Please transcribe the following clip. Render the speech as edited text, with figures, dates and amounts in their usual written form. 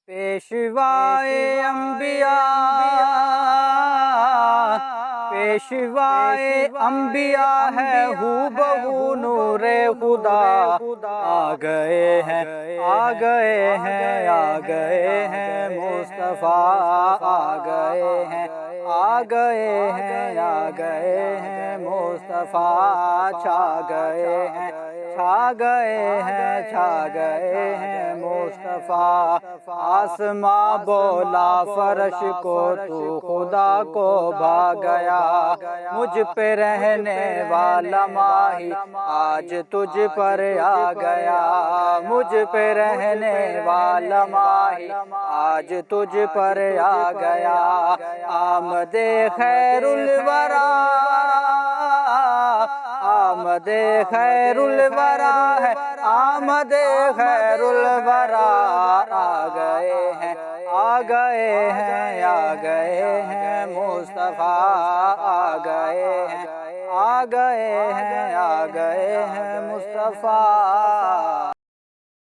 پیشوائے انبیاء ہے ہو بہو نور خدا، آ گئے ہیں مصطفیٰ، آ گئے ہیں مصطفیٰ، چھا گئے ہیں مصطفیٰ۔ آسماں بولا فرش کو تو خدا کو بھا گیا، مجھ پہ رہنے والا ماہی آج تجھ پر آ گیا، مجھ پہ رہنے والا ماہی آج تجھ پر آ گیا۔ آمد خیر الورا، آمد خیر الورا ہے، آمد خیر الورا، آ گئے ہیں مصطفیٰ، آ گئے ہیں مصطفیٰ۔